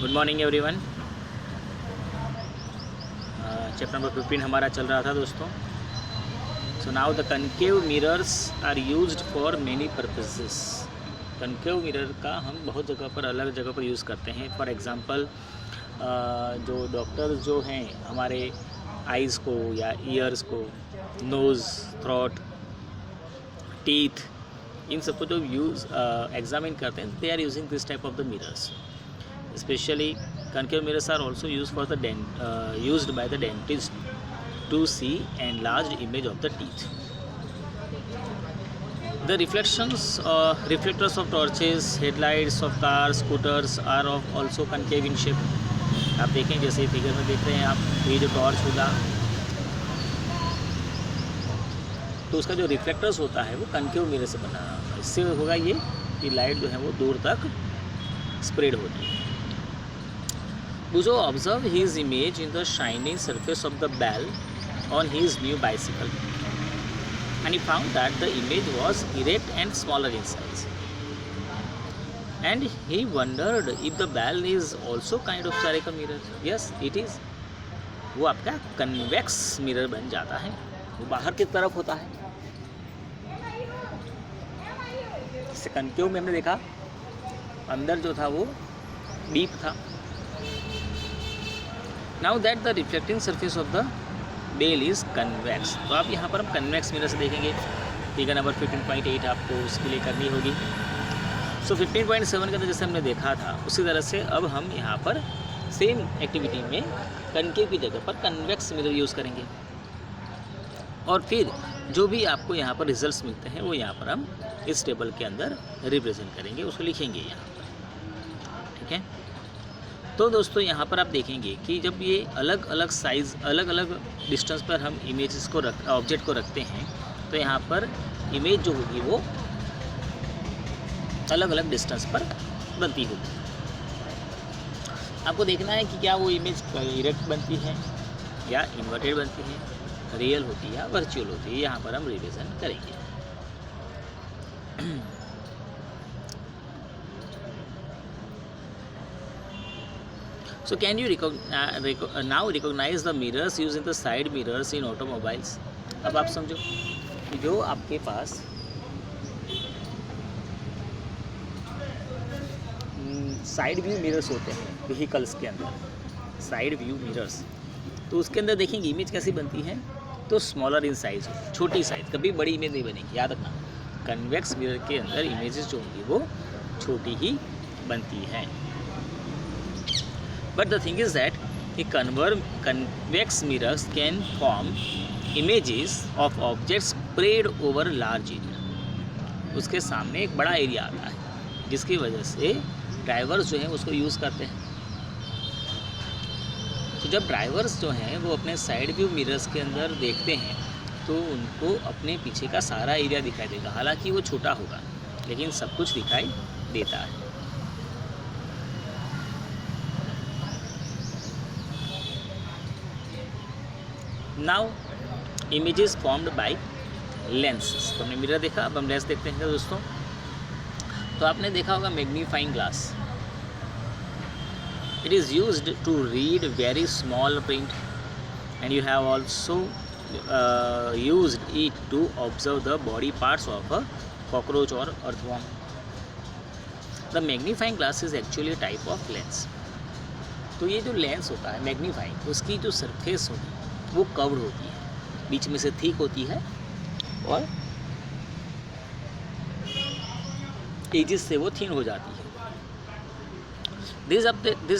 Good morning everyone. Chapter number 15 हमारा चल रहा था दोस्तों। So now the concave mirrors are used for many purposes. Concave mirror का हम बहुत जगह पर अलग जगह पर यूज़ करते हैं। फॉर एग्ज़ाम्पल जो डॉक्टर्स जो हैं हमारे आइज़ को या ईयर्स को, नोज़, थ्रोट, टीथ, इन सबको जो यूज़ एग्जामिन करते हैं, they are using this type of the mirrors. Especially concave mirrors are also used by the dentist to see enlarged image of the teeth. The reflectors of torches, headlights of cars, scooters are also concave in shape. आप देखें जैसे figure में देख रहे हैं आप, ये जो टॉर्च होगा तो उसका जो रिफ्लेक्टर्स होता है वो कनकेव मिरर से बना है। इससे होगा ये कि लाइट जो है वो दूर तक स्प्रेड होती है। Buzo observed his image in the shiny surface of the bell on his new bicycle, and he found that the image was erect and smaller in size. And he wondered if the bell is also kind of spherical mirror. Yes, it is. वो आपका convex mirror बन जाता है, वो बाहर की तरफ होता है। जैसे कनकेव में हमने देखा अंदर जो था वो डीप था। Now that the reflecting surface of the bell is convex, तो आप यहाँ पर हम convex mirror से देखेंगे। फिगर नंबर 15.8 आपको उसके लिए करनी होगी। सो 15.7 के अंदर जैसे हमने देखा था उसी तरह से अब हम यहाँ पर सेम एक्टिविटी में कनकेव की जगह पर कन्वेक्स मिरर यूज़ करेंगे, और फिर जो भी आपको यहाँ पर रिजल्ट्स मिलते हैं वो यहाँ पर हम इस टेबल के अंदर रिप्रेजेंट करेंगे, उसको लिखेंगे यहाँ पर। ठीक है, तो दोस्तों यहाँ पर आप देखेंगे कि जब ये अलग अलग साइज़, अलग अलग डिस्टेंस पर हम इमेजेस को ऑब्जेक्ट को रखते हैं तो यहाँ पर इमेज जो होगी वो अलग अलग डिस्टेंस पर बनती होगी। आपको देखना है कि क्या वो इमेज इरेक्ट बनती है या इन्वर्टेड बनती है, रियल होती है या वर्चुअल होती है, यहाँ पर हम रिविजन करेंगे। So can you now recognize the mirrors used in the side mirrors in automobiles? अब आप समझो कि जो आपके पास साइड व्यू मिरर्स होते हैं व्हीकल्स के अंदर, साइड व्यू मिरर्स, तो उसके अंदर देखेंगे इमेज कैसी बनती है, तो स्मॉलर इन साइज, छोटी साइज, कभी बड़ी इमेज नहीं बनेगी। याद रखना, कन्वेक्स मिरर के अंदर इमेजेस जो होंगी वो छोटी ही बनती हैं। But the thing is that the convex mirrors can form images of objects spread over large area. उसके सामने एक बड़ा एरिया आता है जिसकी वजह से ड्राइवर्स जो हैं उसको यूज़ करते हैं। तो जब ड्राइवर्स जो हैं वो अपने साइड व्यू मिरर्स के अंदर देखते हैं तो उनको अपने पीछे का सारा एरिया दिखाई देगा, हालांकि वो छोटा होगा लेकिन सब कुछ दिखाई देता है। Now images formed by lenses. तो हमने मिरर देखा, अब हम लेंस देखते हैं दोस्तों। तो आपने देखा होगा magnifying glass, it is used to read very small print and you have also used it to observe the body parts of a cockroach और earthworm. The magnifying glass is actually type of lens. तो ये जो lens होता है magnifying, उसकी जो surface होती है वो कवर्ड होती है, बीच में से थिक होती है और एजेस से वो थिन हो जाती है। This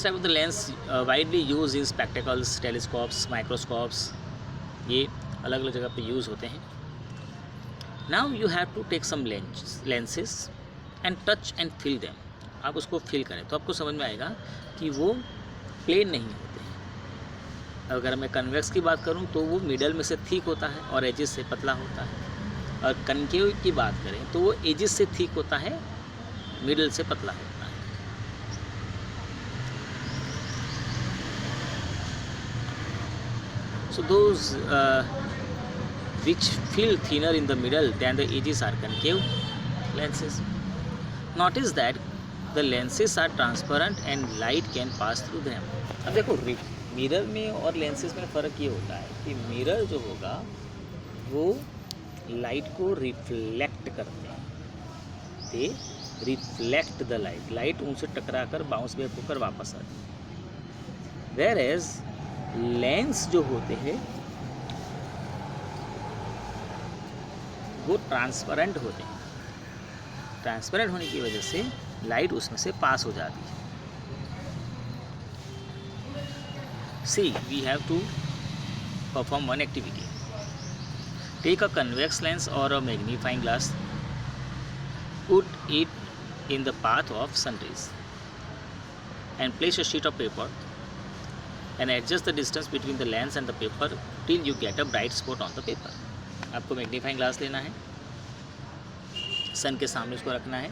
type of the lens widely use in spectacles, telescopes, microscopes, ये अलग अलग जगह पे यूज़ होते हैं। Now you have to take some lenses and touch and feel them. आप उसको फील करें तो आपको समझ में आएगा कि वो प्लेन नहीं होते। अगर मैं कन्वेक्स की बात करूं तो वो मिडल में से थिक होता है और एजेस से पतला होता है, और कनकेव की बात करें तो वो एजेस से थिक होता है, मिडल से पतला होता है। So those which feel thinner in the middle than the edges are concave lenses. Notice that the lenses are transparent and light can pass through them. अब देखो मिरर में और लेंसेज में फ़र्क ये होता है कि मिरर जो होगा वो लाइट को रिफ्लेक्ट करते हैं, दे रिफ्लेक्ट द लाइट, लाइट उनसे टकरा कर बाउंस बैक होकर वापस आती है। वेयर एज लेंस जो होते हैं वो ट्रांसपेरेंट होते हैं, ट्रांसपेरेंट होने की वजह से लाइट उसमें से पास हो जाती है। See we have to perform one activity. Take a convex lens और a magnifying glass, put it in the path of sun rays and place a sheet of paper and adjust the distance between the lens and the paper till you get a bright spot on the paper. आपको magnifying glass लेना है, सन के सामने उसको रखना है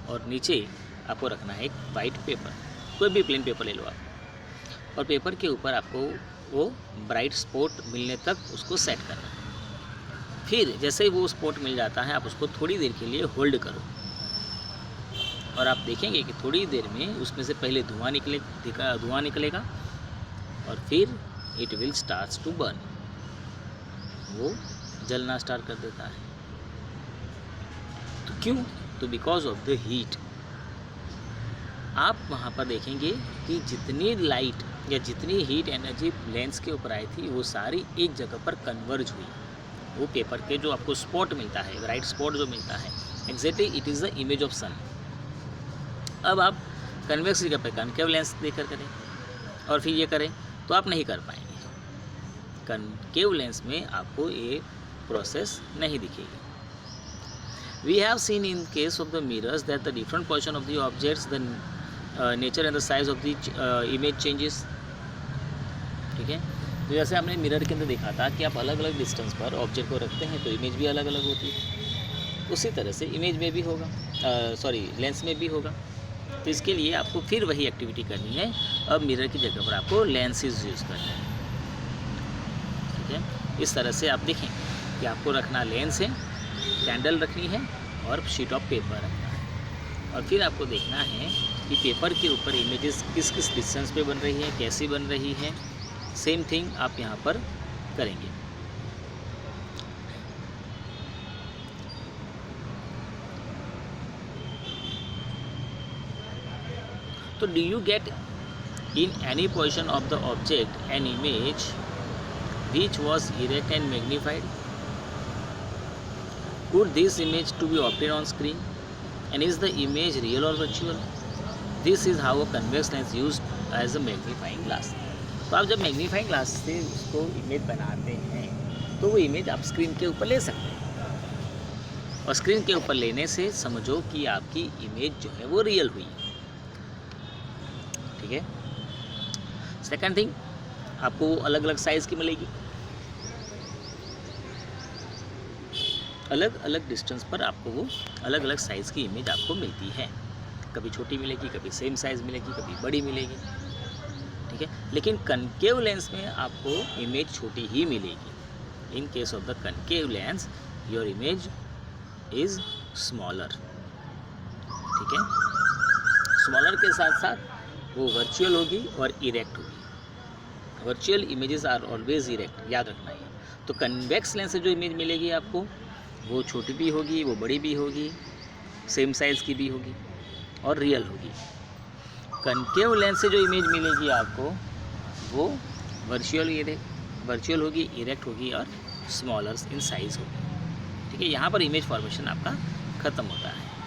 और नीचे आपको रखना है एक वाइट पेपर, कोई भी प्लेन पेपर ले लो आप, और पेपर के ऊपर आपको वो ब्राइट स्पॉट मिलने तक उसको सेट करना है। फिर जैसे ही वो स्पॉट मिल जाता है आप उसको थोड़ी देर के लिए होल्ड करो और आप देखेंगे कि थोड़ी देर में उसमें से पहले धुआं निकलेगा और फिर it will start to burn, वो जलना स्टार्ट कर देता है। तो क्यों? तो बिकॉज ऑफ द हीट। आप वहाँ पर देखेंगे कि जितनी लाइट या जितनी हीट एनर्जी लेंस के ऊपर आई थी वो सारी एक जगह पर कन्वर्ज हुई। वो पेपर के जो आपको स्पॉट मिलता है, ब्राइट स्पॉट जो मिलता है, exactly it is the image of sun. अब आप कन्वेक्स जगह पर कनकेव लेंस देकर करें और फिर ये करें तो आप नहीं कर पाएंगे। कनकेव लेंस में आपको ये प्रोसेस नहीं दिखेगी। We have seen in case of the mirrors that the different position of the objects, the nature and the size of the image changes। ठीक है, तो जैसे हमने मिरर के अंदर देखा था कि आप अलग अलग डिस्टेंस पर ऑब्जेक्ट को रखते हैं तो इमेज भी अलग अलग होती है, उसी तरह से इमेज में भी होगा, लेंस में भी होगा। तो इसके लिए आपको फिर वही एक्टिविटी करनी है। अब मिरर की जगह पर आपको लेंसेज यूज़ करना है। ठीक है, इस तरह से आप देखें कि आपको रखना लेंस है, कैंडल रखनी है और शीट ऑफ पेपर रखना है, और फिर आपको देखना है कि पेपर के ऊपर इमेजेस किस किस डिस्टेंस पे बन रही है, कैसी बन रही है। सेम थिंग आप यहाँ पर करेंगे। तो do you get in any position of the object an image which was erect and magnified? Could this image to be obtained on screen? And is the image real or virtual? This is how a convex lens used as a magnifying glass। तो आप जब magnifying glass से उसको image बनाते हैं तो वो image आप स्क्रीन के ऊपर ले सकते हैं, और स्क्रीन के ऊपर लेने से समझो कि आपकी इमेज जो है वो रियल हुई। ठीक है। सेकंड थिंग, आपको अलग अलग साइज़ की मिलेगी, अलग अलग डिस्टेंस पर आपको वो अलग अलग साइज़ की इमेज आपको मिलती है। कभी छोटी मिलेगी, कभी सेम साइज़ मिलेगी, कभी बड़ी मिलेगी। ठीक है, लेकिन कनकेव लेंस में आपको इमेज छोटी ही मिलेगी। In case of the concave lens your image is smaller. ठीक है, स्मॉलर के साथ साथ वो वर्चुअल होगी और इरेक्ट होगी। Virtual images are always erect, याद रखना है। तो कन्वेक्स लेंस से जो इमेज मिलेगी आपको वो छोटी भी होगी, वो बड़ी भी होगी, सेम साइज़ की भी होगी और रियल होगी। कनकेव लेंस से जो इमेज मिलेगी आपको वो वर्चुअल होगी, इरेक्ट होगी और स्मॉलर इन साइज़ होगी। ठीक है, यहाँ पर इमेज फॉर्मेशन आपका ख़त्म होता है।